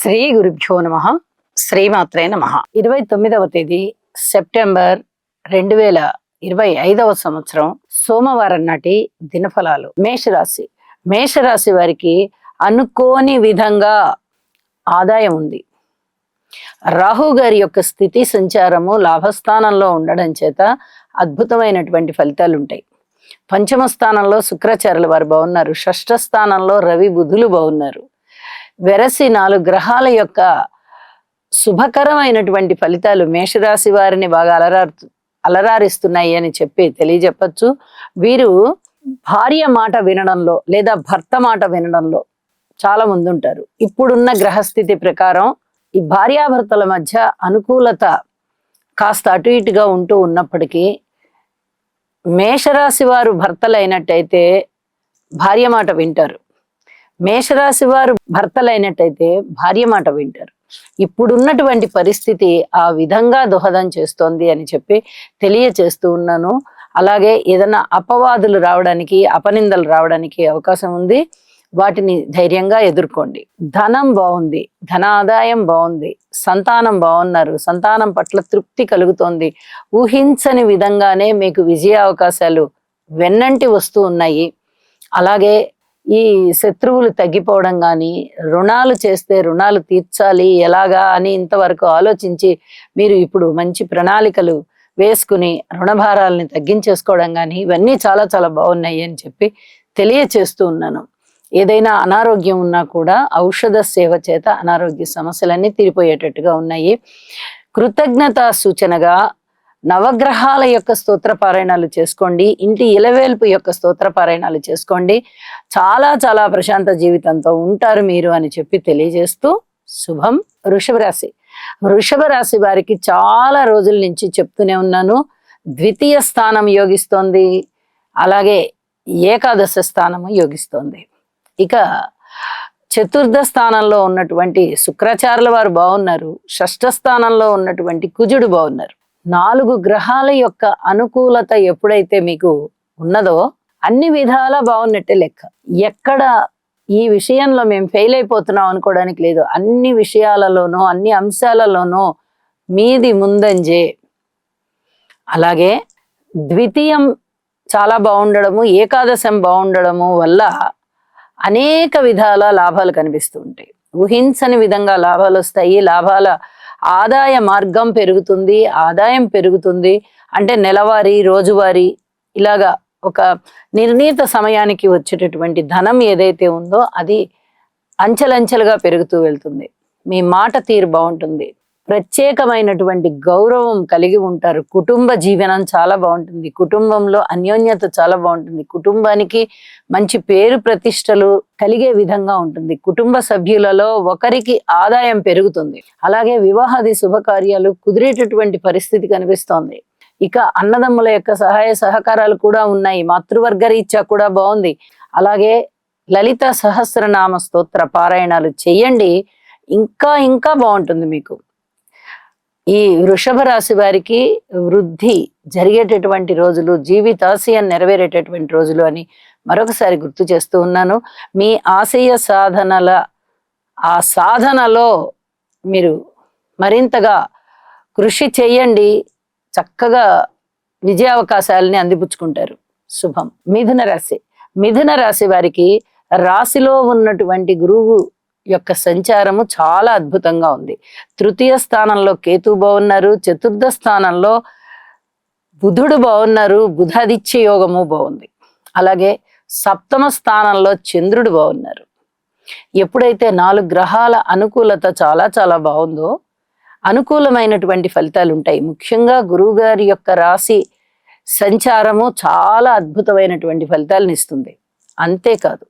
శ్రీ గురుభ్యో నమ. శ్రీమాత్రే నమ. 29వ తేదీ సెప్టెంబర్ 2025 సంవత్సరం సోమవారం నాటి దినఫలాలు. మేషరాశి. మేషరాశి వారికి అనుకోని విధంగా ఆదాయం ఉంది. రాహు గారి యొక్క స్థితి సంచారము లాభస్థానంలో ఉండడం చేత అద్భుతమైనటువంటి ఫలితాలు ఉంటాయి. పంచమ స్థానంలో శుక్రాచార్యుల వారు బాగున్నారు. షష్ఠ స్థానంలో రవి బుధులు బాగున్నారు. వెరసి 4 గ్రహాల యొక్క శుభకరమైనటువంటి ఫలితాలు మేషరాశి వారిని బాగా అలరారిస్తున్నాయి అని చెప్పి తెలియజెప్పచ్చు. వీరు భార్య మాట వినడంలో లేదా భర్త మాట వినడంలో చాలా ముందుంటారు. ఇప్పుడున్న గ్రహస్థితి ప్రకారం ఈ భార్యాభర్తల మధ్య అనుకూలత కాస్త అటు ఇటుగా ఉంటూ ఉన్నప్పటికీ మేషరాశి వారు భర్తలైనట్టయితే భార్య మాట వింటారు. మేషరాశి వారు భర్తలైనట్టయితే భార్య మాట వింటారు. ఇప్పుడున్నటువంటి పరిస్థితి ఆ విధంగా దోహదం చేస్తోంది అని చెప్పి తెలియచేస్తూ ఉన్నాను. అలాగే ఏదైనా అపవాదులు రావడానికి, అపనిందలు రావడానికి అవకాశం ఉంది. వాటిని ధైర్యంగా ఎదుర్కోండి. ధనం బాగుంది, ధనాదాయం బాగుంది, సంతానం బాగున్నారు, సంతానం పట్ల తృప్తి కలుగుతోంది. ఊహించని విధంగానే మీకు విజయ అవకాశాలు వెన్నంటి వస్తూ ఉన్నాయి. అలాగే ఈ శత్రువులు తగ్గిపోవడం కానీ, రుణాలు చేస్తే రుణాలు తీర్చాలి ఎలాగా అని ఇంతవరకు ఆలోచించి మీరు ఇప్పుడు మంచి ప్రణాళికలు వేసుకుని రుణభారాలని తగ్గించేసుకోవడం కానీ, ఇవన్నీ చాలా చాలా బాగున్నాయి అని చెప్పి తెలియచేస్తూ ఉన్నాను. ఏదైనా అనారోగ్యం ఉన్నా కూడా ఔషధ సేవ చేత అనారోగ్య సమస్యలన్నీ తీరిపోయేటట్టుగా ఉన్నాయి. కృతజ్ఞతా సూచనగా నవగ్రహాల యొక్క స్తోత్ర పారాయణాలు చేసుకోండి. ఇంటి ఇలవేల్పు యొక్క స్తోత్ర పారాయణాలు చేసుకోండి. చాలా చాలా ప్రశాంత జీవితంతో ఉంటారు మీరు అని చెప్పి తెలియజేస్తూ శుభం. వృషభ రాశి. వృషభ రాశి వారికి చాలా రోజుల నుంచి చెప్తూనే ఉన్నాను, ద్వితీయ స్థానం యోగిస్తోంది, అలాగే ఏకాదశ స్థానము యోగిస్తోంది. ఇక చతుర్థ స్థానంలో ఉన్నటువంటి శుక్రాచార్యుల వారు బాగున్నారు. షష్ఠ స్థానంలో ఉన్నటువంటి కుజుడు బాగున్నారు. 4 గ్రహాల యొక్క అనుకూలత ఎప్పుడైతే మీకు ఉన్నదో అన్ని విధాలా బాగున్నట్టే లెక్క. ఎక్కడ ఈ విషయంలో మేము ఫెయిల్ అయిపోతున్నాం అనుకోవడానికి లేదు. అన్ని విషయాలలోనూ, అన్ని అంశాలలోనూ మీది ముందంజే. అలాగే ద్వితీయం చాలా బాగుండడము, ఏకాదశం బాగుండడము వల్ల అనేక విధాల లాభాలు కనిపిస్తూ ఉంటాయి. ఊహించని విధంగా లాభాలు వస్తాయి. లాభాల ఆదాయ మార్గం పెరుగుతుంది, ఆదాయం పెరుగుతుంది. అంటే నెలవారీ, రోజువారీ ఇలాగా ఒక నిర్ణీత సమయానికి వచ్చేటటువంటి ధనం ఏదైతే ఉందో అది అంచెలంచెలుగా పెరుగుతూ వెళ్తుంది. మీ మాట తీరు బాగుంటుంది. ప్రత్యేకమైనటువంటి గౌరవం కలిగి ఉంటారు. కుటుంబ జీవనం చాలా బాగుంటుంది. కుటుంబంలో అన్యోన్యత చాలా బాగుంటుంది. కుటుంబానికి మంచి పేరు ప్రతిష్టలు కలిగే విధంగా ఉంటుంది. కుటుంబ సభ్యులలో ఒకరికి ఆదాయం పెరుగుతుంది. అలాగే వివాహాది శుభకార్యాలు కుదిరేటటువంటి పరిస్థితి కనిపిస్తోంది. ఇక అన్నదమ్ముల యొక్క సహాయ సహకారాలు కూడా ఉన్నాయి. మాతృవర్గ రీత్యా కూడా బాగుంది. అలాగే లలిత సహస్రనామ స్తోత్ర పారాయణాలు చేయండి. ఇంకా ఇంకా బాగుంటుంది మీకు. ఈ వృషభ రాశి వారికి వృద్ధి జరిగేటటువంటి రోజులు, జీవితాశయం నెరవేరేటటువంటి రోజులు అని మరొకసారి గుర్తు చేస్తూ ఉన్నాను. మీ ఆశయ ఆ సాధనలో మీరు మరింతగా కృషి చేయండి. చక్కగా విజయావకాశాలని అందిపుచ్చుకుంటారు. శుభం. మిథున రాశి. మిథున రాశి వారికి రాశిలో ఉన్నటువంటి గురువు యొక్క సంచారము చాలా అద్భుతంగా ఉంది. తృతీయ స్థానంలో కేతు బాగున్నారు. చతుర్థ స్థానంలో బుధుడు బాగున్నారు. బుధాదిత్య యోగము బాగుంది. అలాగే సప్తమ స్థానంలో చంద్రుడు బాగున్నారు. ఎప్పుడైతే 4 గ్రహాల అనుకూలత చాలా చాలా బాగుందో అనుకూలమైనటువంటి ఫలితాలు ఉంటాయి. ముఖ్యంగా గురువు గారి యొక్క రాశి సంచారము చాలా అద్భుతమైనటువంటి ఫలితాలను ఇస్తుంది. అంతేకాదు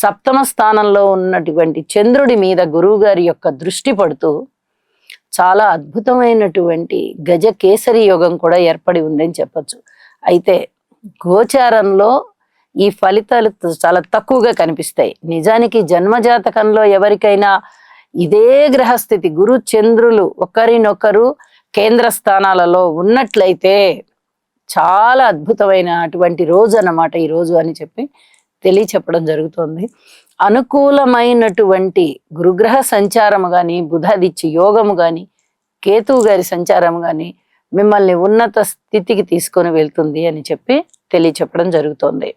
సప్తమ స్థానంలో ఉన్నటువంటి చంద్రుడి మీద గురువు గారి యొక్క దృష్టి పడుతూ చాలా అద్భుతమైనటువంటి గజకేసరి యోగం కూడా ఏర్పడి ఉందని చెప్పచ్చు. అయితే గోచారంలో ఈ ఫలితాలు చాలా తక్కువగా కనిపిస్తాయి. నిజానికి జన్మజాతకంలో ఎవరికైనా ఇదే గ్రహస్థితి గురు చంద్రులు ఒకరినొకరు కేంద్ర స్థానాలలో ఉన్నట్లయితే చాలా అద్భుతమైన అటువంటి రోజు అన్నమాట ఈ రోజు అని చెప్పి తెలియచెప్పడం జరుగుతుంది. అనుకూలమైనటువంటి గురుగ్రహ సంచారము కానీ, బుధాదిత్య యోగము కానీ, కేతువు గారి సంచారం కానీ మిమ్మల్ని ఉన్నత స్థితికి తీసుకొని వెళ్తుంది అని చెప్పి తెలియచెప్పడం జరుగుతోంది.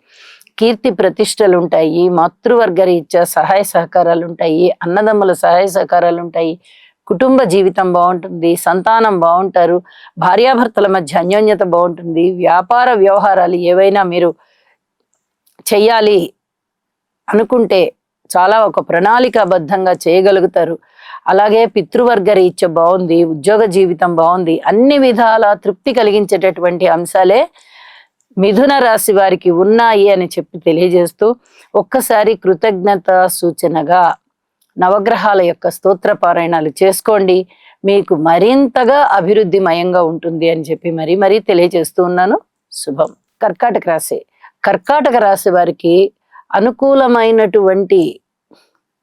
కీర్తి ప్రతిష్టలు ఉంటాయి, మాతృవర్గ రీత్యా సహాయ సహకారాలు ఉంటాయి, అన్నదమ్ముల సహాయ సహకారాలు ఉంటాయి, కుటుంబ జీవితం బాగుంటుంది, సంతానం బాగుంటారు, భార్యాభర్తల మధ్య అన్యోన్యత బాగుంటుంది, వ్యాపార వ్యవహారాలు ఏవైనా మీరు చెయ్యాలి అనుకుంటే చాలా ఒక ప్రణాళికాబద్ధంగా చేయగలుగుతారు. అలాగే పితృవర్గ రీత్యా బాగుంది, ఉద్యోగ జీవితం బాగుంది, అన్ని విధాల తృప్తి కలిగించేటటువంటి అంశాలే మిథున రాశి వారికి ఉన్నాయి అని చెప్పి తెలియజేస్తూ, ఒక్కసారి కృతజ్ఞత సూచనగా నవగ్రహాల యొక్క స్తోత్ర పారాయణాలు చేసుకోండి, మీకు మరింతగా అభివృద్ధిమయంగా ఉంటుంది అని చెప్పి మరీ తెలియజేస్తూ ఉన్నాను. శుభం. కర్కాటక రాశి. కర్కాటక రాశి వారికి అనుకూలమైనటువంటి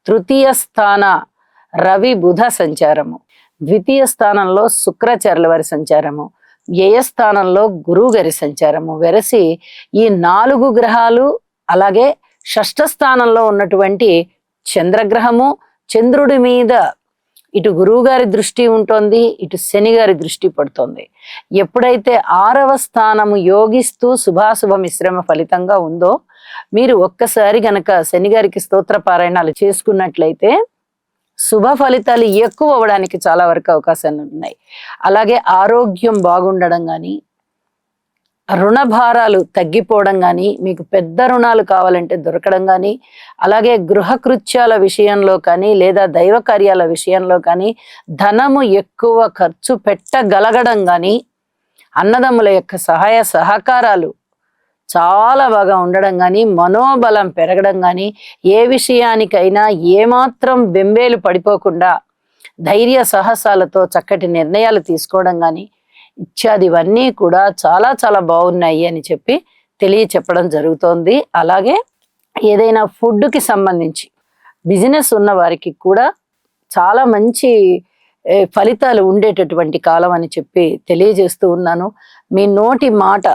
తృతీయ స్థాన రవి బుధ సంచారము, ద్వితీయ స్థానంలో శుక్రాచార్యుల వారి సంచారము, వ్యయ స్థానంలో గురువు గారి సంచారము వెరసి ఈ 4 గ్రహాలు, అలాగే షష్ఠ స్థానంలో ఉన్నటువంటి చంద్రగ్రహము, చంద్రుడి మీద ఇటు గురువు గారి దృష్టి ఉంటుంది, ఇటు శని గారి దృష్టి పడుతుంది. ఎప్పుడైతే 6వ స్థానము యోగిస్తూ శుభాశుభ మిశ్రమ ఫలితంగా ఉందో, మీరు ఒక్కసారి గనక శని గారికి స్తోత్ర పారాయణాలు చేసుకున్నట్లయితే శుభ ఫలితాలు ఎక్కువ అవ్వడానికి చాలా వరకు అవకాశాలు ఉన్నాయి. అలాగే ఆరోగ్యం బాగుండడం కానీ, రుణ భారాలు తగ్గిపోవడం కానీ, మీకు పెద్ద రుణాలు కావాలంటే దొరకడం కానీ, అలాగే గృహకృత్యాల విషయంలో కానీ, లేదా దైవ కార్యాల విషయంలో కానీ ధనము ఎక్కువ ఖర్చు పెట్టగలగడం కానీ, అన్నదమ్ముల యొక్క సహాయ సహకారాలు చాలా బాగా ఉండడం కానీ, మనోబలం పెరగడం కానీ, ఏ విషయానికైనా ఏమాత్రం బెంబేలు పడిపోకుండా ధైర్య సాహసాలతో చక్కటి నిర్ణయాలు తీసుకోవడం కానీ ఇత్యాదివన్నీ కూడా చాలా చాలా బాగున్నాయి అని చెప్పి తెలియచెప్పడం జరుగుతోంది. అలాగే ఏదైనా ఫుడ్కి సంబంధించి బిజినెస్ ఉన్న వారికి కూడా చాలా మంచి ఫలితాలు ఉండేటటువంటి కాలం అని చెప్పి తెలియజేస్తూ ఉన్నాను. మీ నోటి మాట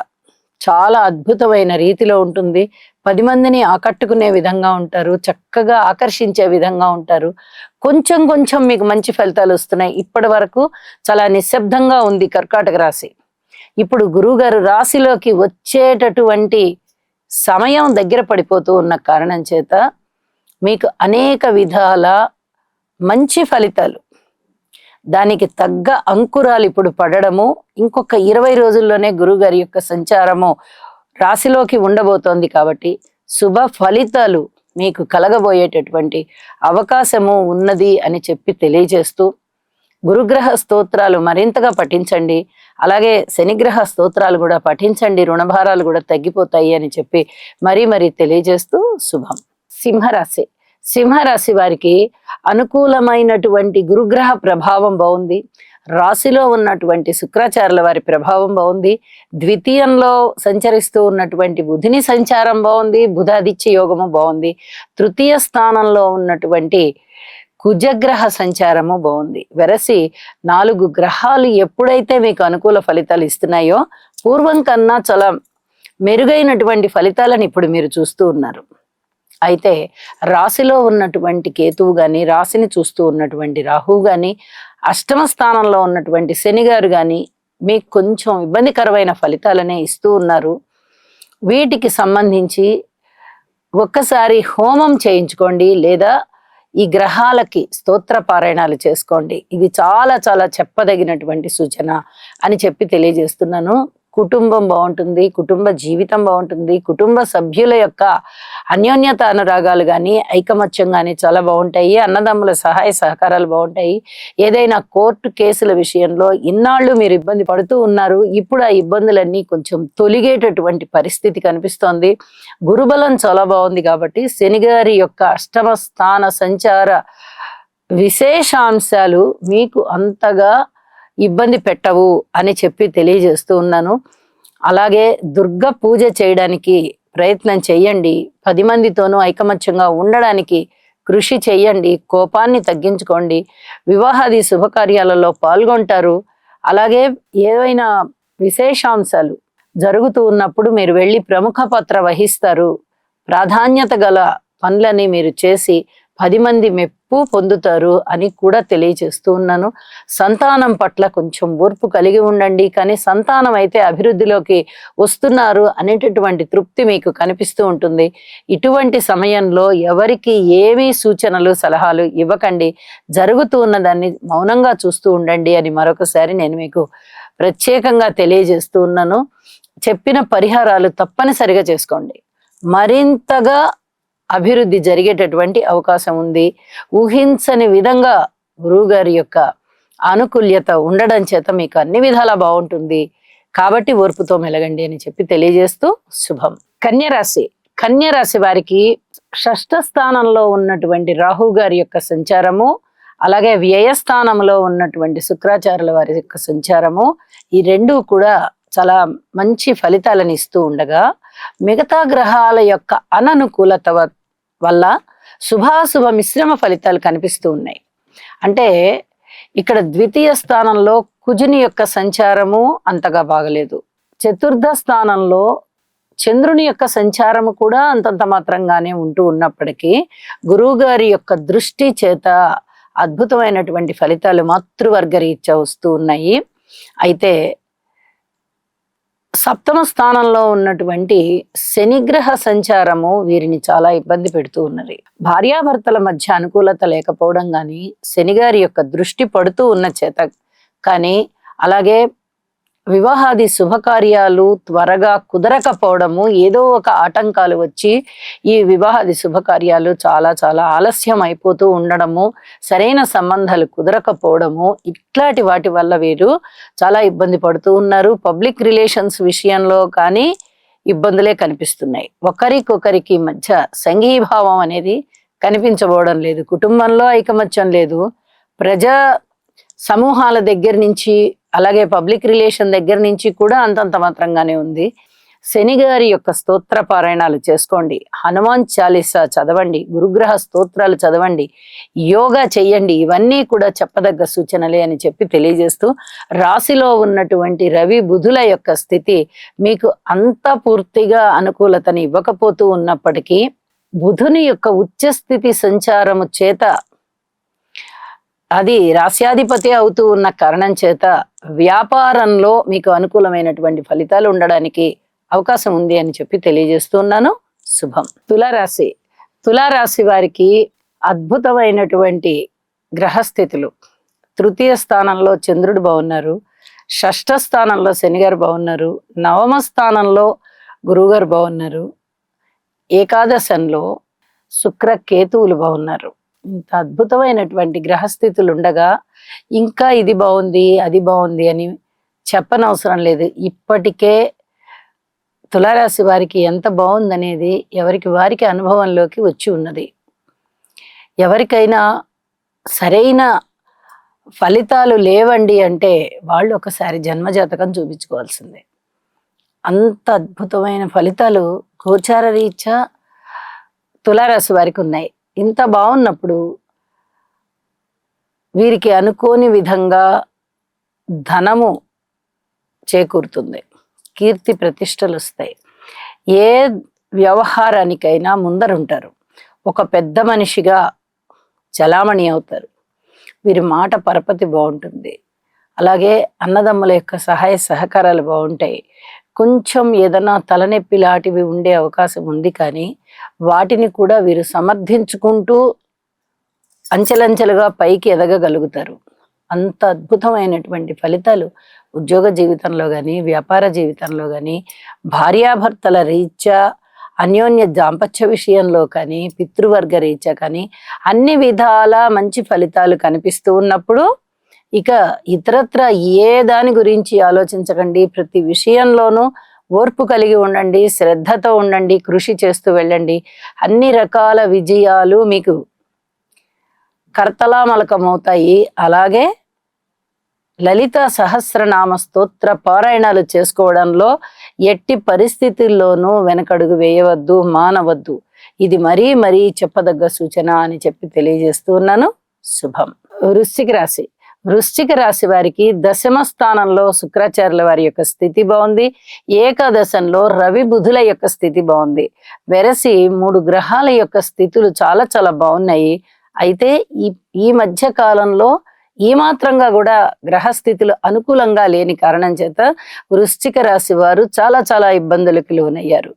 చాలా అద్భుతమైన రీతిలో ఉంటుంది, 10 మందిని ఆకట్టుకునే విధంగా ఉంటారు, చక్కగా ఆకర్షించే విధంగా ఉంటారు. కొంచెం కొంచెం మీకు మంచి ఫలితాలు వస్తున్నాయి. ఇప్పటి వరకు చాలా నిశ్శబ్దంగా ఉంది కర్కాటక రాశి. ఇప్పుడు గురువుగారు రాశిలోకి వచ్చేటటువంటి సమయం దగ్గర పడిపోతూ ఉన్న కారణం చేత మీకు అనేక విధాల మంచి ఫలితాలు, దానికి తగ్గ అంకురాలు ఇప్పుడు పడడము, ఇంకొక 20 రోజుల్లోనే గురువుగారి యొక్క సంచారము రాశిలోకి ఉండబోతోంది. కాబట్టి శుభ ఫలితాలు మీకు కలగబోయేటటువంటి అవకాశము ఉన్నది అని చెప్పి తెలియజేస్తూ, గురుగ్రహ స్తోత్రాలు మరింతగా పఠించండి, అలాగే శనిగ్రహ స్తోత్రాలు కూడా పఠించండి, రుణభారాలు కూడా తగ్గిపోతాయి అని చెప్పి మరీ తెలియజేస్తూ శుభం. సింహరాశి. సింహరాశి వారికి అనుకూలమైనటువంటి గురుగ్రహ ప్రభావం బాగుంది, రాశిలో ఉన్నటువంటి శుక్రాచార్యుల వారి ప్రభావం బాగుంది, ద్వితీయంలో సంచరిస్తూ ఉన్నటువంటి బుధుని సంచారం బాగుంది, బుధాదిత్య యోగము బాగుంది, తృతీయ స్థానంలో ఉన్నటువంటి కుజగ్రహ సంచారము బాగుంది. వెరసి 4 గ్రహాలు ఎప్పుడైతే మీకు అనుకూల ఫలితాలు ఇస్తున్నాయో పూర్వం కన్నా చాలా మెరుగైనటువంటి ఫలితాలను ఇప్పుడు మీరు చూస్తూ ఉన్నారు. అయితే రాశిలో ఉన్నటువంటి కేతువు కానీ, రాశిని చూస్తూ ఉన్నటువంటి రాహువు కానీ, అష్టమ స్థానంలో ఉన్నటువంటి శని గారు కానీ మీకు కొంచెం ఇబ్బందికరమైన ఫలితాలనే ఇస్తూ ఉన్నారు. వీటికి సంబంధించి ఒక్కసారి హోమం చేయించుకోండి, లేదా ఈ గ్రహాలకి స్తోత్ర పారాయణాలు చేసుకోండి. ఇది చాలా చాలా చెప్పదగినటువంటి సూచన అని చెప్పి తెలియజేస్తున్నాను. కుటుంబం బాగుంటుంది, కుటుంబ జీవితం బాగుంటుంది, కుటుంబ సభ్యుల యొక్క అన్యోన్యత అనురాగాలు కానీ, ఐకమత్యం కానీ చాలా బాగుంటాయి, అన్నదమ్ముల సహాయ సహకారాలు బాగుంటాయి. ఏదైనా కోర్టు కేసుల విషయంలో ఇన్నాళ్ళు మీరు ఇబ్బంది పడుతూ ఉన్నారు, ఇప్పుడు ఆ ఇబ్బందులన్నీ కొంచెం తొలిగేటటువంటి పరిస్థితి కనిపిస్తోంది. గురుబలం చాలా బాగుంది కాబట్టి శనిగారి యొక్క అష్టమ స్థాన సంచార విశేషాంశాలు మీకు అంతగా ఇబ్బంది పెట్టవు అని చెప్పి తెలియజేస్తూ ఉన్నాను. అలాగే దుర్గ పూజ చేయడానికి ప్రయత్నం చెయ్యండి, 10 మందితోనూ ఐకమత్యంగా ఉండడానికి కృషి చెయ్యండి, కోపాన్ని తగ్గించుకోండి, వివాహాది శుభకార్యాలలో పాల్గొంటారు. అలాగే ఏవైనా విశేషాంశాలు జరుగుతూ ఉన్నప్పుడు మీరు వెళ్ళి ప్రముఖ పాత్ర వహిస్తారు, ప్రాధాన్యత గల పనులని మీరు చేసి 10 మంది మెప్పు పొందుతారు అని కూడా తెలియజేస్తూ ఉన్నాను. సంతానం పట్ల కొంచెం ఓర్పు కలిగి ఉండండి. కానీ సంతానం అయితే అభివృద్ధిలోకి వస్తున్నారు అనేటటువంటి తృప్తి మీకు కనిపిస్తూ ఉంటుంది. ఇటువంటి సమయంలో ఎవరికి ఏమీ సూచనలు సలహాలు ఇవ్వకండి. జరుగుతూ ఉన్న దాన్ని మౌనంగా చూస్తూ ఉండండి అని మరొకసారి నేను మీకు ప్రత్యేకంగా తెలియజేస్తూ ఉన్నాను. చెప్పిన పరిహారాలు తప్పనిసరిగా చేసుకోండి. మరింతగా అభివృద్ధి జరిగేటటువంటి అవకాశం ఉంది. ఊహించని విధంగా గురువుగారి యొక్క ఆనుకూల్యత ఉండడం చేత మీకు అన్ని విధాలా బాగుంటుంది. కాబట్టి ఓర్పుతో మెలగండి అని చెప్పి తెలియజేస్తూ శుభం. కన్యరాశి. కన్యరాశి వారికి 6వ స్థానంలో ఉన్నటువంటి రాహు గారి యొక్క సంచారము, అలాగే వ్యయస్థానంలో ఉన్నటువంటి శుక్రాచార్యుల వారి యొక్క సంచారము, ఈ రెండు కూడా చాలా మంచి ఫలితాలను ఇస్తూ ఉండగా, మిగతా గ్రహాల యొక్క అననుకూలత వల్ల శుభాశుభ మిశ్రమ ఫలితాలు కనిపిస్తూ ఉన్నాయి. అంటే ఇక్కడ 2వ స్థానంలో కుజుని యొక్క సంచారము అంతగా బాగలేదు. 4వ స్థానంలో చంద్రుని యొక్క సంచారము కూడా అంతంత మాత్రంగానే ఉంటూ ఉన్నప్పటికీ గురువు గారి యొక్క దృష్టి చేత అద్భుతమైనటువంటి ఫలితాలు మాతృవర్గ రీత్యా వస్తూ ఉన్నాయి. అయితే 7వ స్థానంలో ఉన్నటువంటి శనిగ్రహ సంచారము వీరిని చాలా ఇబ్బంది పెడుతూ ఉన్నది. భార్యాభర్తల మధ్య అనుకూలత లేకపోవడం కానీ, శనిగారి యొక్క దృష్టి పడుతూ ఉన్న చేత కానీ, అలాగే వివాహాది శుభకార్యాలు త్వరగా కుదరకపోవడము, ఏదో ఒక ఆటంకాలు వచ్చి ఈ వివాహాది శుభకార్యాలు చాలా చాలా ఆలస్యం అయిపోతూ ఉండడము, సరైన సంబంధాలు కుదరకపోవడము, ఇట్లాంటి వాటి వల్ల వీరు చాలా ఇబ్బంది పడుతూ ఉన్నారు. పబ్లిక్ రిలేషన్స్ విషయంలో కానీ ఇబ్బందులే కనిపిస్తున్నాయి. ఒకరికొకరికి మధ్య సంఘీభావం అనేది కనిపించబోవడం లేదు. కుటుంబంలో ఐకమత్యం లేదు. ప్రజా సమూహాల దగ్గర నుంచి, అలాగే పబ్లిక్ రిలేషన్ దగ్గర నుంచి కూడా అంతంత మాత్రంగానే ఉంది. శని గారి యొక్క స్తోత్ర పారాయణాలు చేసుకోండి. హనుమాన్ చాలీసా చదవండి. గురుగ్రహ స్తోత్రాలు చదవండి. యోగా చెయ్యండి. ఇవన్నీ కూడా చెప్పదగ్గ సూచనలే అని చెప్పి తెలియజేస్తూ, రాశిలో ఉన్నటువంటి రవి బుధుల యొక్క స్థితి మీకు అంత పూర్తిగా అనుకూలతని ఇవ్వకపోతూ ఉన్నప్పటికీ, బుధుని యొక్క ఉచ్చస్థితి సంచారము చేత, అది రాస్యాధిపతి అవుతూ ఉన్న కారణం చేత వ్యాపారంలో మీకు అనుకూలమైనటువంటి ఫలితాలు ఉండడానికి అవకాశం ఉంది అని చెప్పి తెలియజేస్తున్నాను. శుభం. తులారాశి. తులారాశి వారికి అద్భుతమైనటువంటి గ్రహస్థితులు. 3వ స్థానంలో చంద్రుడు బాగున్నారు. 6వ స్థానంలో శనిగారు బాగున్నారు. 9వ స్థానంలో గురువుగారు బాగున్నారు. ఏకాదశంలో శుక్ర కేతువులు బాగున్నారు. ఇంత అద్భుతమైనటువంటి గ్రహస్థితులు ఉండగా ఇంకా ఇది బాగుంది అది బాగుంది అని చెప్పనవసరం లేదు. ఇప్పటికే తులారాశి వారికి ఎంత బాగుందనేది ఎవరికి వారికి అనుభవంలోకి వచ్చి ఉన్నది. ఎవరికైనా సరైన ఫలితాలు లేవండి అంటే వాళ్ళు ఒకసారి జన్మజాతకం చూపించుకోవాల్సిందే. అంత అద్భుతమైన ఫలితాలు గోచార రీత్యా తులారాశి వారికి ఉన్నాయి. ఇంత బాగున్నప్పుడు వీరికి అనుకోని విధంగా ధనము చేకూరుతుంది. కీర్తి ప్రతిష్టలు వస్తాయి. ఏ వ్యవహారానికైనా ముందరుంటారు. ఒక పెద్ద మనిషిగా చలామణి అవుతారు. వీరి మాట పరపతి బాగుంటుంది. అలాగే అన్నదమ్ముల యొక్క సహాయ సహకారాలు బాగుంటాయి. కొంచెం ఏదైనా తలనొప్పి లాంటివి ఉండే అవకాశం ఉంది, కానీ వాటిని కూడా వీరు సమర్థించుకుంటూ అంచెలంచెలుగా పైకి ఎదగగలుగుతారు. అంత అద్భుతమైనటువంటి ఫలితాలు ఉద్యోగ జీవితంలో కానీ, వ్యాపార జీవితంలో కానీ, భార్యాభర్తల రీత్యా అన్యోన్య దాంపత్య విషయంలో కానీ, పితృవర్గ రీత్యా కానీ అన్ని విధాల మంచి ఫలితాలు కనిపిస్తూ ఉన్నప్పుడు ఇక ఇతరత్ర ఏ దాని గురించి ఆలోచించకండి. ప్రతి విషయంలోనూ ఓర్పు కలిగి ఉండండి, శ్రద్ధతో ఉండండి, కృషి చేస్తూ వెళ్ళండి. అన్ని రకాల విజయాలు మీకు కర్తలామలకమవుతాయి. అలాగే లలిత సహస్రనామ స్తోత్ర పారాయణాలు చేసుకోవడంలో ఎట్టి పరిస్థితుల్లోనూ వెనకడుగు వేయవద్దు, మానవద్దు. ఇది మరీ మరీ చెప్పదగ్గ సూచన అని చెప్పి తెలియజేస్తూ ఉన్నాను. శుభం. వృశ్చిక రాశి. వృశ్చిక రాశి వారికి దశమ స్థానంలో శుక్రాచార్యుల వారి యొక్క స్థితి బాగుంది. ఏకాదశంలో రవి బుధుల యొక్క స్థితి బాగుంది. వెరసి 3 గ్రహాల యొక్క స్థితులు చాలా చాలా బాగున్నాయి. అయితే ఈ మధ్య కాలంలో ఈ మాత్రంగా కూడా గ్రహస్థితులు అనుకూలంగా లేని కారణం చేత వృశ్చిక రాశి వారు చాలా చాలా ఇబ్బందులకు లోనయ్యారు.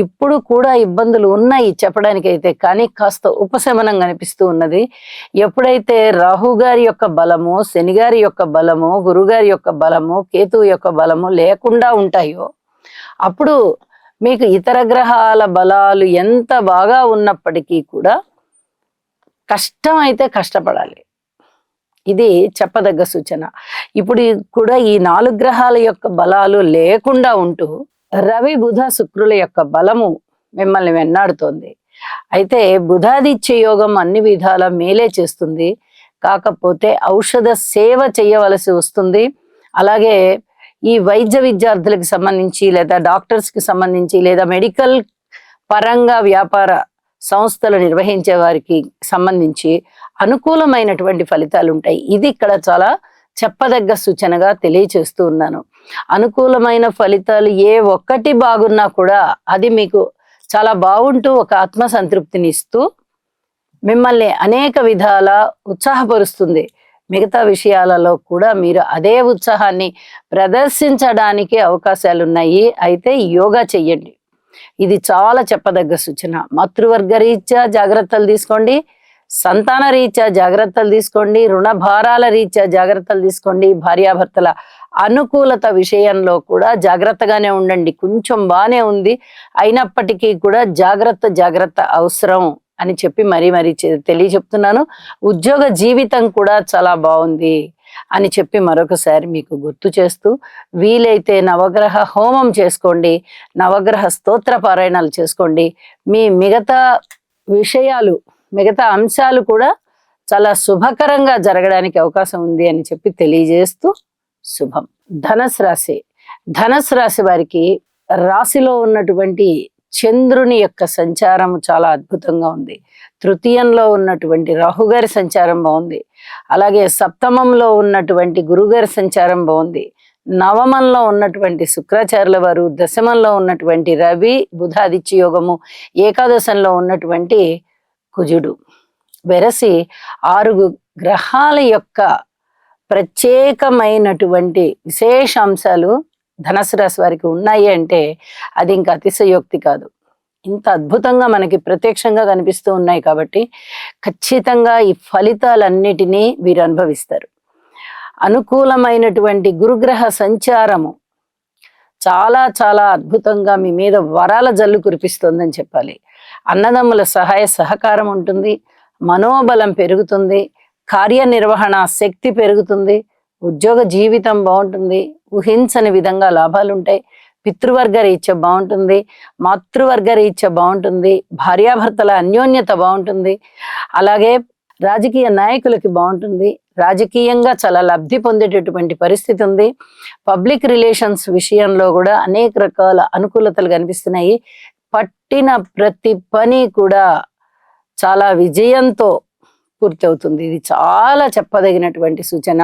ఇప్పుడు కూడా ఇబ్బందులు ఉన్నాయి చెప్పడానికైతే, కానీ కాస్త ఉపశమనం కనిపిస్తూ ఉన్నది. ఎప్పుడైతే రాహు గారి యొక్క బలము, శని గారి యొక్క బలము, గురుగారి యొక్క బలము, కేతువు యొక్క బలము లేకుండా ఉంటాయో అప్పుడు మీకు ఇతర గ్రహాల బలాలు ఎంత బాగా ఉన్నప్పటికీ కూడా కష్టం అయితే కష్టపడాలి. ఇది చెప్పదగ్గ సూచన. ఇప్పుడు కూడా ఈ 4 గ్రహాల యొక్క బలాలు లేకుండా ఉంటూ రవి బుధ శుక్రుల యొక్క బలము మిమ్మల్ని వెన్నాడుతోంది. అయితే బుధాదిత్య యోగం అన్ని విధాల మేలే చేస్తుంది. కాకపోతే ఔషధ సేవ చేయవలసి వస్తుంది. అలాగే ఈ వైద్య విద్యార్థులకు సంబంధించి లేదా డాక్టర్స్ కి సంబంధించి లేదా మెడికల్ పరంగా వ్యాపార సంస్థలు నిర్వహించే వారికి సంబంధించి అనుకూలమైనటువంటి ఫలితాలు ఉంటాయి. ఇది ఇక్కడ చాలా చెప్పదగ్గ సూచనగా తెలియచేస్తూ ఉన్నాను. అనుకూలమైన ఫలితాలు ఏ ఒక్కటి బాగున్నా కూడా అది మీకు చాలా బాగుంటూ ఒక ఆత్మసంతృప్తిని ఇస్తూ మిమ్మల్ని అనేక విధాల ఉత్సాహపరుస్తుంది. మిగతా విషయాలలో కూడా మీరు అదే ఉత్సాహాన్ని ప్రదర్శించడానికి అవకాశాలు ఉన్నాయి. అయితే యోగా చెయ్యండి, ఇది చాలా చెప్పదగ్గ సూచన. మాతృవర్గ రీత్యా జాగ్రత్తలు తీసుకోండి, సంతాన రీత్యా జాగ్రత్తలు తీసుకోండి, రుణ భారాల రీత్యా జాగ్రత్తలు తీసుకోండి, భార్యాభర్తల అనుకూలత విషయంలో కూడా జాగ్రత్తగానే ఉండండి. కొంచెం బానే ఉంది, అయినప్పటికీ కూడా జాగ్రత్త అవసరం అని చెప్పి మరీ తెలియచెప్తున్నాను. ఉద్యోగ జీవితం కూడా చాలా బాగుంది అని చెప్పి మరొకసారి మీకు గుర్తు చేస్తూ, వీలైతే నవగ్రహ హోమం చేసుకోండి, నవగ్రహ స్తోత్ర పారాయణాలు చేసుకోండి. మీ మిగతా విషయాలు, మిగతా అంశాలు కూడా చాలా శుభకరంగా జరగడానికి అవకాశం ఉంది అని చెప్పి తెలియజేస్తూ శుభం. ధనుసు రాశి వారికి రాశిలో ఉన్నటువంటి చంద్రుని యొక్క సంచారం చాలా అద్భుతంగా ఉంది. తృతీయంలో ఉన్నటువంటి రాహుగారి సంచారం బాగుంది. అలాగే సప్తమంలో ఉన్నటువంటి గురుగారి సంచారం బాగుంది. నవమంలో ఉన్నటువంటి శుక్రాచార్యుల వారు, దశమంలో ఉన్నటువంటి రవి బుధాదిత్య యోగము, ఏకాదశంలో ఉన్నటువంటి కుజుడు, వెరసి 6 గ్రహాల యొక్క ప్రత్యేకమైనటువంటి విశేషాంశాలు ధనుసు రాశి వారికి ఉన్నాయి అంటే అది ఇంకా అతిశయోక్తి కాదు. ఇంత అద్భుతంగా మనకి ప్రత్యక్షంగా కనిపిస్తూ ఉన్నాయి కాబట్టి ఖచ్చితంగా ఈ ఫలితాలన్నిటినీ వీరు అనుభవిస్తారు. అనుకూలమైనటువంటి గురుగ్రహ సంచారము చాలా చాలా అద్భుతంగా మీ మీద వరాల జల్లు కురిపిస్తుందని చెప్పాలి. అన్నదమ్ముల సహాయ సహకారం ఉంటుంది, మనోబలం పెరుగుతుంది, కార్యనిర్వహణ శక్తి పెరుగుతుంది, ఉద్యోగ జీవితం బాగుంటుంది, ఊహించని విధంగా లాభాలు ఉంటాయి, పితృవర్గ రీత్యా బాగుంటుంది, మాతృవర్గ రీత్యా బాగుంటుంది, భార్యాభర్తల అన్యోన్యత బాగుంటుంది, అలాగే రాజకీయ నాయకులకి బాగుంటుంది, రాజకీయంగా చాలా లబ్ధి పొందేటటువంటి పరిస్థితి ఉంది. పబ్లిక్ రిలేషన్స్ విషయంలో కూడా అనేక రకాల అనుకూలతలు కనిపిస్తున్నాయి. పట్టిన ప్రతి పని కూడా చాలా విజయంతో పూర్తవుతుంది. ఇది చాలా చెప్పదగినటువంటి సూచన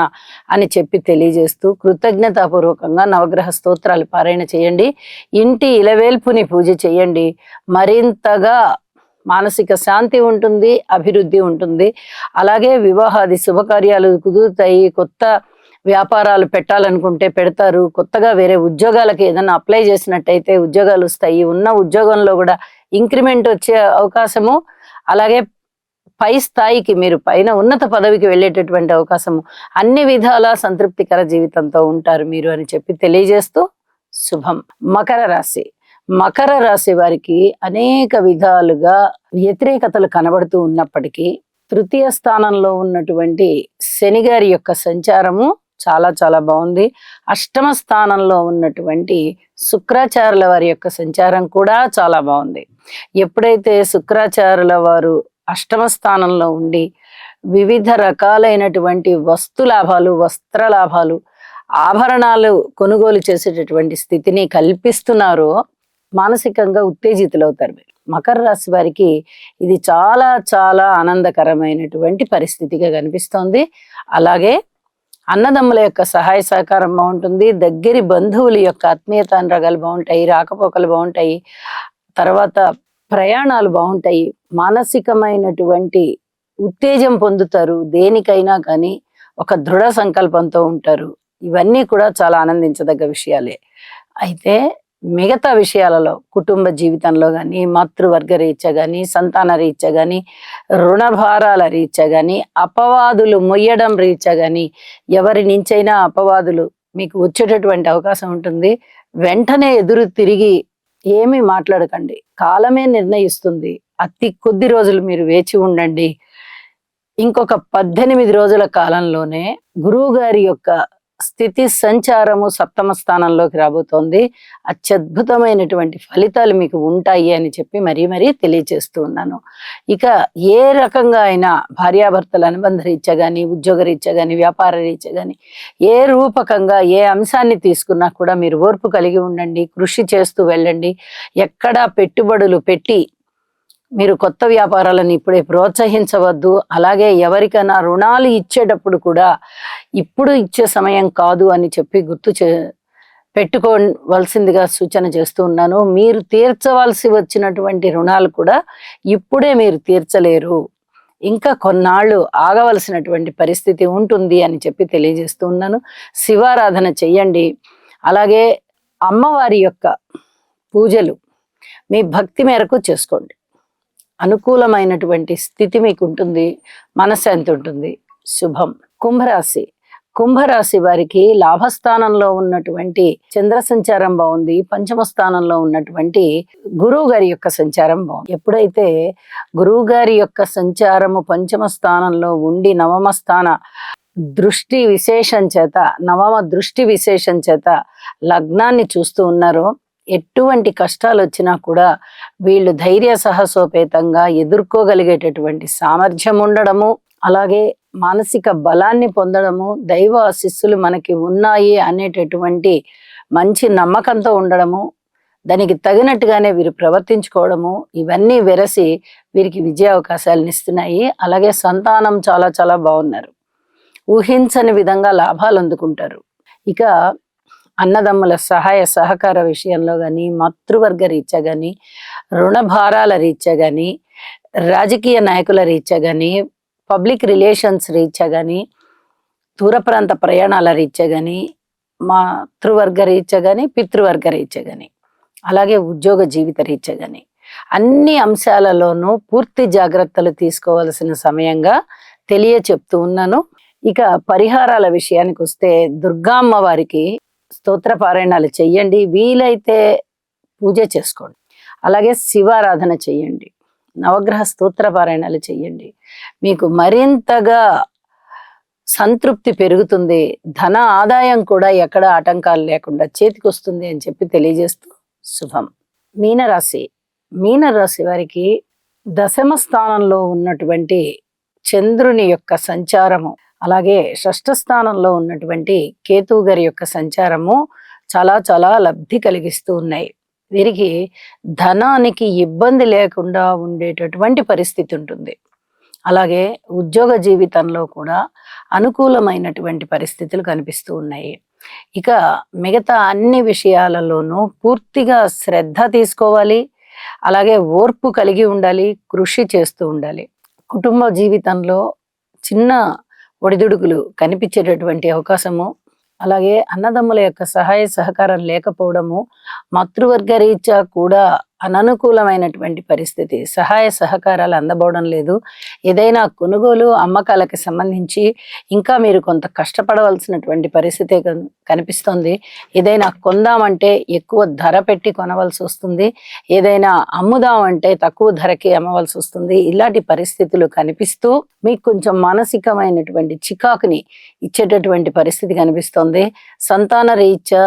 అని చెప్పి తెలియజేస్తూ కృతజ్ఞతాపూర్వకంగా నవగ్రహ స్తోత్రాలు పారాయణ చేయండి, ఇంటి ఇలవేల్పుని పూజ చేయండి. మరింతగా మానసిక శాంతి ఉంటుంది, అభివృద్ధి ఉంటుంది. అలాగే వివాహాది శుభకార్యాలు కుదురుతాయి. కొత్త వ్యాపారాలు పెట్టాలనుకుంటే పెడతారు. కొత్తగా వేరే ఉద్యోగాలకి ఏదైనా అప్లై చేసినట్టయితే ఉద్యోగాలు వస్తాయి. ఉన్న ఉద్యోగంలో కూడా ఇంక్రిమెంట్ వచ్చే అవకాశము, అలాగే పై స్థాయికి మీరు పైన ఉన్నత పదవికి వెళ్ళేటటువంటి అవకాశము, అన్ని విధాల సంతృప్తికర జీవితంతో ఉంటారు మీరు అని చెప్పి తెలియజేస్తూ శుభం. మకర రాశి వారికి అనేక విధాలుగా వ్యతిరేకతలు కనబడుతూ ఉన్నప్పటికీ తృతీయ స్థానంలో ఉన్నటువంటి శని గారి యొక్క సంచారము చాలా చాలా బాగుంది. అష్టమ స్థానంలో ఉన్నటువంటి శుక్రాచార్యుల వారి యొక్క సంచారం కూడా చాలా బాగుంది. ఎప్పుడైతే శుక్రాచార్యుల వారు అష్టమ స్థానంలో ఉండి వివిధ రకాలైనటువంటి వస్తు లాభాలు, వస్త్ర లాభాలు, ఆభరణాలు కొనుగోలు చేసేటటువంటి స్థితిని కల్పిస్తున్నారో మానసికంగా ఉత్తేజితులవుతారు మీరు. మకర రాశి వారికి ఇది చాలా చాలా ఆనందకరమైనటువంటి పరిస్థితిగా కనిపిస్తోంది. అలాగే అన్నదమ్ముల యొక్క సహాయ సహకారం బాగుంటుంది, దగ్గరి బంధువుల యొక్క ఆత్మీయత అనురాగాలు బాగుంటాయి, రాకపోకలు బాగుంటాయి, తర్వాత ప్రయాణాలు బాగుంటాయి, మానసికమైనటువంటి ఉత్తేజం పొందుతారు, దేనికైనా కానీ ఒక దృఢ సంకల్పంతో ఉంటారు. ఇవన్నీ కూడా చాలా ఆనందించదగ్గ విషయాలే. అయితే మిగతా విషయాలలో కుటుంబ జీవితంలో కానీ, మాతృవర్గ రీత్యా కానీ, సంతాన రీత్యా కానీ, రుణభారాల రీత్యా కానీ, అపవాదులు మొయ్యడం రీత్యా కానీ, ఎవరి నుంచైనా అపవాదులు మీకు వచ్చేటటువంటి అవకాశం ఉంటుంది. వెంటనే ఎదురు తిరిగి ఏమీ మాట్లాడకండి, కాలమే నిర్ణయిస్తుంది. అతి కొద్ది రోజులు మీరు వేచి ఉండండి. ఇంకొక 18 రోజుల కాలంలోనే గురువు గారి యొక్క స్థితి సంచారము సప్తమ స్థానంలోకి రాబోతోంది. అత్యద్భుతమైనటువంటి ఫలితాలు మీకు ఉంటాయి అని చెప్పి మరీ తెలియజేస్తూ ఉన్నాను. ఇక ఏ రకంగా అయినా భార్యాభర్తల అనుబంధ రీత్యా కానీ, ఉద్యోగ రీత్యా కానీ, వ్యాపార రీత్యా కానీ, ఏ రూపకంగా ఏ అంశాన్ని తీసుకున్నా కూడా మీరు ఓర్పు కలిగి ఉండండి, కృషి చేస్తూ వెళ్ళండి. ఎక్కడా పెట్టుబడులు పెట్టి మీరు కొత్త వ్యాపారాలను ఇప్పుడే ప్రోత్సహించవద్దు. అలాగే ఎవరికైనా రుణాలు ఇచ్చేటప్పుడు కూడా ఇప్పుడు ఇచ్చే సమయం కాదు అని చెప్పి పెట్టుకోవలసిందిగా సూచన చేస్తూ ఉన్నాను. మీరు తీర్చవలసి వచ్చినటువంటి రుణాలు కూడా ఇప్పుడే మీరు తీర్చలేరు, ఇంకా కొన్నాళ్ళు ఆగవలసినటువంటి పరిస్థితి ఉంటుంది అని చెప్పి తెలియజేస్తూ ఉన్నాను. శివారాధన చెయ్యండి. అలాగే అమ్మవారి యొక్క పూజలు మీ భక్తి మేరకు చేసుకోండి. అనుకూలమైనటువంటి స్థితి మీకు ఉంటుంది, మనశ్శాంతి ఉంటుంది. శుభం. కుంభరాశి వారికి లాభస్థానంలో ఉన్నటువంటి చంద్ర సంచారం బాగుంది, పంచమ స్థానంలో ఉన్నటువంటి గురువు గారి యొక్క సంచారం బాగుంది. ఎప్పుడైతే గురువు గారి యొక్క సంచారము పంచమ స్థానంలో ఉండి నవమ దృష్టి విశేషం చేత లగ్నాన్ని చూస్తూ ఉన్నారో, ఎటువంటి కష్టాలు వచ్చినా కూడా వీళ్ళు ధైర్య సాహసోపేతంగా ఎదుర్కోగలిగేటటువంటి సామర్థ్యం ఉండడము, అలాగే మానసిక బలాన్ని పొందడము, దైవ ఆశీస్సులు మనకి ఉన్నాయి అనేటటువంటి మంచి నమ్మకంతో ఉండడము, దానికి తగినట్టుగానే వీరు ప్రవర్తించుకోవడము, ఇవన్నీ వెరసి వీరికి విజయ అవకాశాలను ఇస్తున్నాయి. అలాగే సంతానం చాలా బాగున్నారు, ఊహించని విధంగా లాభాలు అందుకుంటారు. ఇక అన్నదమ్ముల సహాయ సహకార విషయంలో కానీ, మాతృవర్గ రీత్యా కానీ, రుణభారాల రీత్యా కానీ, రాజకీయ నాయకుల రీత్యా కానీ, పబ్లిక్ రిలేషన్స్ రీత్యా కానీ, దూర ప్రాంత ప్రయాణాల రీత్యా కానీ, మాతృవర్గ రీత్యా కానీ, పితృవర్గ రీత్యా కానీ, అలాగే ఉద్యోగ జీవిత రీత్యా కానీ, అన్ని అంశాలలోనూ పూర్తి జాగ్రత్తలు తీసుకోవాల్సిన సమయంగా చెప్తూ ఉన్నాను. ఇక పరిహారాల విషయానికి వస్తే దుర్గామ్మ వారికి స్తోత్ర పారాయణాలు చెయ్యండి, వీలైతే పూజ చేసుకోండి. అలాగే శివారాధన చెయ్యండి, నవగ్రహ స్తోత్ర పారాయణాలు చెయ్యండి. మీకు మరింతగా సంతృప్తి పెరుగుతుంది, ధన ఆదాయం కూడా ఎక్కడ ఆటంకాలు లేకుండా చేతికి వస్తుంది అని చెప్పి తెలియజేస్తూ శుభం. మీనరాశి వారికి దశమ స్థానంలో ఉన్నటువంటి చంద్రుని యొక్క సంచారము, అలాగే షష్ఠ స్థానంలో ఉన్నటువంటి కేతువు గారి యొక్క సంచారము చాలా లబ్ధి కలిగిస్తూ ఉన్నాయి. వీరికి ధనానికి ఇబ్బంది లేకుండా ఉండేటటువంటి పరిస్థితి ఉంటుంది. అలాగే ఉద్యోగ జీవితంలో కూడా అనుకూలమైనటువంటి పరిస్థితులు కనిపిస్తూ ఉన్నాయి. ఇక మిగతా అన్ని విషయాలలోనూ పూర్తిగా శ్రద్ధ తీసుకోవాలి, అలాగే ఓర్పు కలిగి ఉండాలి, కృషి చేస్తూ ఉండాలి. కుటుంబ జీవితంలో చిన్న ఒడిదుడుకులు కనిపించేటటువంటి అవకాశము, అలాగే అన్నదమ్ముల యొక్క సహాయ సహకారం లేకపోవడము, మాతృవర్గ రీత్యా కూడా అననుకూలమైనటువంటి పరిస్థితి, సహాయ సహకారాలు అందబోవడం లేదు. ఏదైనా కొనుగోలు అమ్మకాలకి సంబంధించి ఇంకా మీరు కొంత కష్టపడవలసినటువంటి పరిస్థితి కనిపిస్తుంది. ఏదైనా కొందామంటే ఎక్కువ ధర పెట్టి కొనవలసి వస్తుంది, ఏదైనా అమ్ముదామంటే తక్కువ ధరకి అమ్మవలసి వస్తుంది. ఇలాంటి పరిస్థితులు కనిపిస్తూ మీకు కొంచెం మానసికమైనటువంటి చికాకుని ఇచ్చేటటువంటి పరిస్థితి కనిపిస్తుంది. సంతాన రీత్యా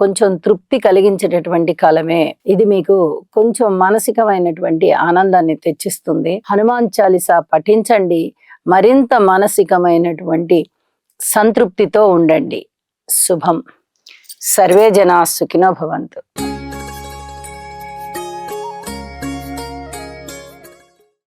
కొంచెం తృప్తి కలిగించేటటువంటి కాలమే ఇది, మీకు కొంచెం మానసికమైనటువంటి ఆనందాన్ని తెచ్చిస్తుంది. హనుమాన్ చాలీసా పఠించండి, మరింత మానసికమైనటువంటి సంతృప్తితో ఉండండి. శుభం. సర్వే జనా సుఖినో భవంతు.